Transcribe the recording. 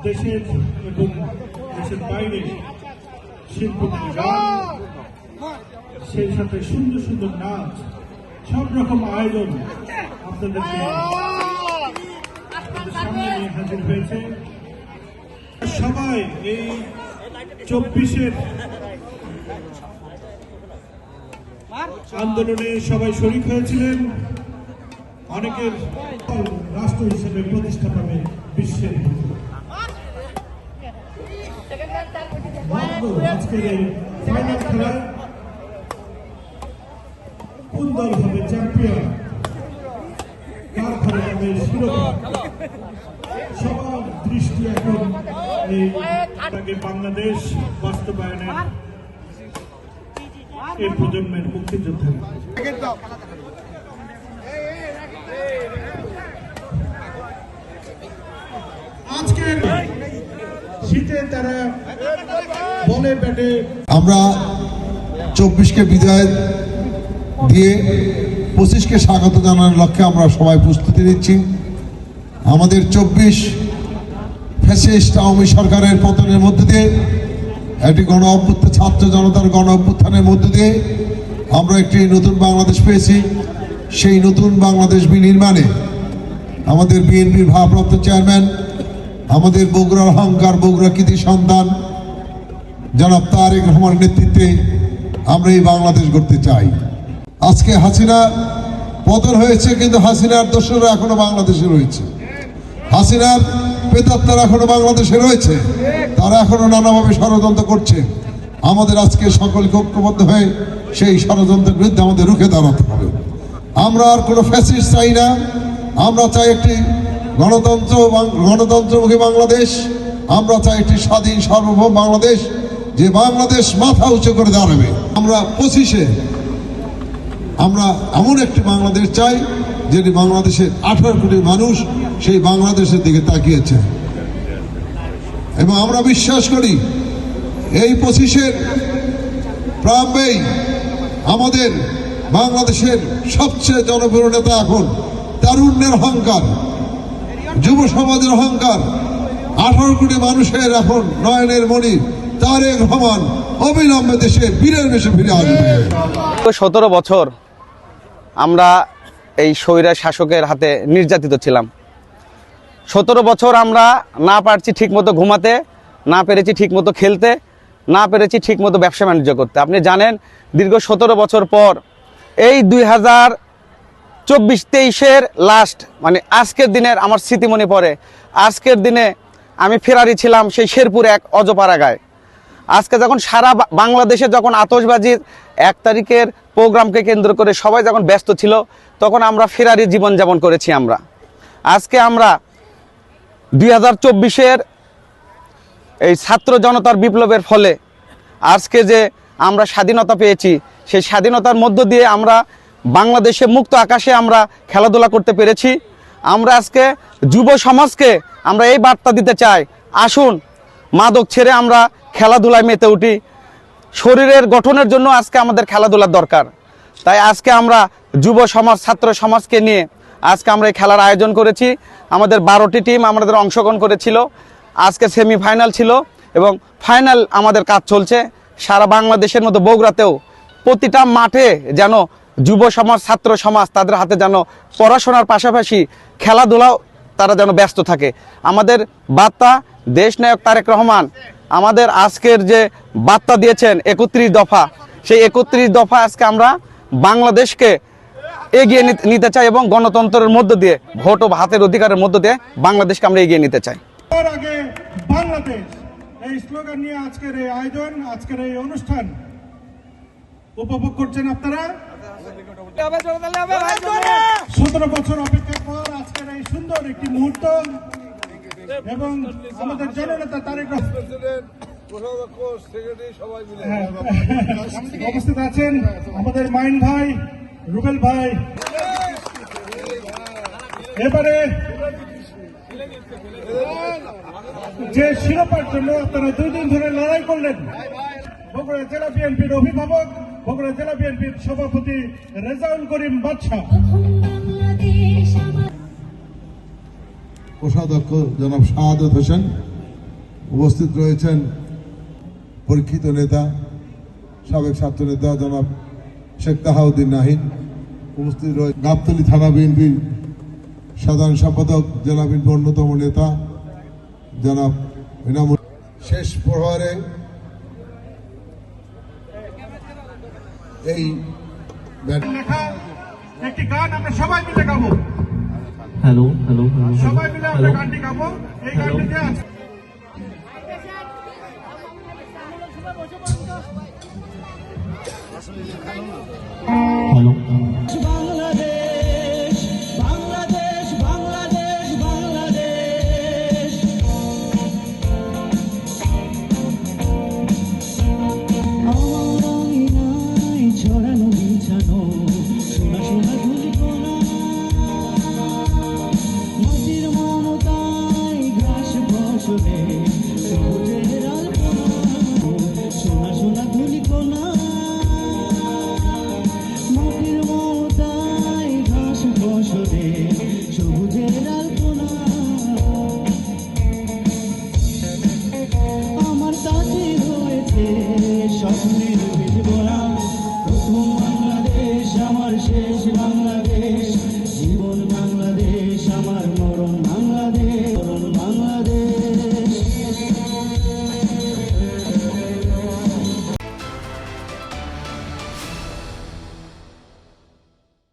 দেশের এবং দেশের বাইরে শিল্পীদের গান, সেই সাথে সুন্দর সুন্দর নাচ, সব রকম আয়োজন আপনাদেরকে সামনে নিয়ে হাজির হয়েছে। সবাই এই 24-এর আন্দোলনে সবাই শরিক হয়েছিলেন। অনেকের রাষ্ট্র হিসেবে প্রতিষ্ঠা পাবে বিশ্বের। আজকের এই ফাইনাল খেলায় কোন দল হবে চ্যাম্পিয়ন, কার ঘরে যাবে শিরোপা, সবার দৃষ্টি এখন এই বাংলাদেশ বাস্তবায়নের এই প্রজন্মের মুক্তিযোদ্ধা। আজকের শীতে তারা বলে ব্যাটে আমরা 24কে বিদায় দিয়ে 25কে স্বাগত জানানোর লক্ষ্যে আমরা সবাই প্রস্তুতি নিচ্ছি। আমাদের 24 ফ্যাসিস্ট আওয়ামী সরকারের পতনের মধ্য দিয়ে, একটি গণ অভ্যুত্থান, ছাত্র জনতার গণ অভ্যুত্থানের মধ্য দিয়ে আমরা একটি নতুন বাংলাদেশ পেয়েছি। সেই নতুন বাংলাদেশ বিনির্মাণে আমাদের বিএনপির ভারপ্রাপ্ত চেয়ারম্যান, আমাদের বগুড়ার অহংকার, বগুড়া কৃতি সন্তান জনাব তারেক রহমানের নেতৃত্বে আমরা এই বাংলাদেশ গড়তে চাই। আজকে হাসিনা পতন হয়েছে, কিন্তু হাসিনার দোসররা এখনো বাংলাদেশে রয়েছে, হাসিনার প্রেতাত্মারা এখনো বাংলাদেশে রয়েছে। তারা এখনো নানাভাবে ষড়যন্ত্র করছে। আমাদের আজকে সকলকে ঐক্যবদ্ধ হয়ে সেই ষড়যন্ত্রের বিরুদ্ধে আমাদের রুখে দাঁড়াতে হবে। আমরা আর কোনো ফ্যাসিস্ট চাই না। আমরা চাই একটি গণতন্ত্রমুখী বাংলাদেশ। আমরা চাই একটি স্বাধীন সার্বভৌম বাংলাদেশ, যে বাংলাদেশ মাথা উঁচু করে দাঁড়াবে। আমরা 25-এ আমরা এমন একটি বাংলাদেশ চাই যেটি বাংলাদেশের 18 কোটি মানুষ সেই বাংলাদেশের দিকে তাকিয়েছে, এবং আমরা বিশ্বাস করি এই 25-এর প্রারম্ভেই আমাদের বাংলাদেশের সবচেয়ে জনপ্রিয় নেতা এখন তারুণ্যের অহংকার, যুব সমাজের অহংকার, 18 কোটি মানুষের এখন নয়নের মণি তারেক রহমান অবিলম্বে দেশে বীরের বেশে ফিরে আসবে। 17 বছর আমরা এই স্বৈরাচার শাসকের হাতে নির্যাতিত ছিলাম। 17 বছর আমরা না পারছি ঠিকমতো ঘুমাতে, না পেরেছি ঠিকমতো খেলতে, না পেরেছি ঠিকমতো ব্যবসা বাণিজ্য করতে। আপনি জানেন দীর্ঘ 17 বছর পর এই 2024-23-এর লাস্ট, মানে আজকের দিনের আমার স্মৃতি মনে পড়ে। আজকের দিনে আমি ফেরারি ছিলাম সেই শেরপুর এক অজপাড়াগায়। আজকে যখন সারা বাংলাদেশে যখন আতশবাজির 1 তারিখের প্রোগ্রামকে কেন্দ্র করে সবাই যখন ব্যস্ত ছিল, তখন আমরা ফেরারি জীবনযাপন করেছি। আজকে আমরা 2024-এর এই ছাত্র জনতার বিপ্লবের ফলে আজকে যে আমরা স্বাধীনতা পেয়েছি, সেই স্বাধীনতার মধ্য দিয়ে আমরা বাংলাদেশে মুক্ত আকাশে আমরা খেলাধুলা করতে পেরেছি। আমরা আজকে যুব সমাজকে আমরা এই বার্তা দিতে চাই, আসুন মাদক ছেড়ে আমরা খেলাধুলায় মেতে উঠি। শরীরের গঠনের জন্য আজকে আমাদের খেলাধুলার দরকার। তাই আজকে আমরা যুব সমাজ, ছাত্র সমাজকে নিয়ে আজকে আমরা এই খেলার আয়োজন করেছি। আমাদের 12টি টিম আমাদের অংশগ্রহণ করেছিল। আজকে সেমিফাইনাল ছিল এবং ফাইনাল আমাদের কাজ চলছে। সারা বাংলাদেশের মতো বগুড়াতেও প্রতিটা মাঠে যেন যুব সমাজ, ছাত্র সমাজ তাদের হাতে যেন পড়াশোনার পাশাপাশি খেলাধুলাও তারা যেন ব্যস্ত থাকে। আমাদের বার্তা দেশনায়ক তারেক রহমান আমাদের আজকের যে বার্তা দিয়েছেন 31 দফা, সেই 31 দফা আজকে আমরা বাংলাদেশকে এগিয়ে নিতে চাই এবং গণতন্ত্রের মধ্য দিয়ে, ভোট ও হাতের অধিকারের মধ্য দিয়ে বাংলাদেশকে আমরা এগিয়ে নিতে চাই। আগে বাংলাদেশ এই স্লোগান নিয়ে আজকের এই আয়োজন, আজকের এই অনুষ্ঠান উপভোগ করছেন আপনারা। 17 বছর অপেক্ষার পর আজকের এই সুন্দর একটি মুহূর্ত, এবং আমাদের জননেতা তারেক উপস্থিত আছেন, আমাদের মাইন ভাই, রুবেল ভাই। এবারে যে শিরোপার জন্য আপনারা 2 দিন ধরে লড়াই করলেন, বগুড়া জেলা বিএনপির অভিভাবক, বগুড়া জেলা বিএনপির সভাপতি রেজাউল করিম বাদশা, কোষাধ্যক্ষ জনাব শাহাদত হোসেন, উপস্থিত রয়েছেন পরীক্ষিত নেতা সাবেক ছাত্র নেতা জনাব শেখ তাহাউদ্দিন নাহিন, উপস্থিত রয়েছে গাবতলী থানা বিএনপির সাধারণ সম্পাদক, জেলা বিএনপির অন্যতম নেতা জনাব এনামুল। শেষ প্রহরে এই লেখা একটি গান আমরা সবাই মিলে গাবো, হ্যালো হ্যালো হ্যালো সবাই মিলে আমরা গানটি গাবো। এই গানটিতে আছে হ্যালো বাংলাদেশ বাংলাদেশ বাংলাদেশ বাংলাদেশ আমার আঙিনায় ছড়ানো বিছানো সোনা সোনা ধুলিকণা মাটির মমতায় ঘাস ফসলে সবুজের আলপনা সোনা সোনা ধুলিকণা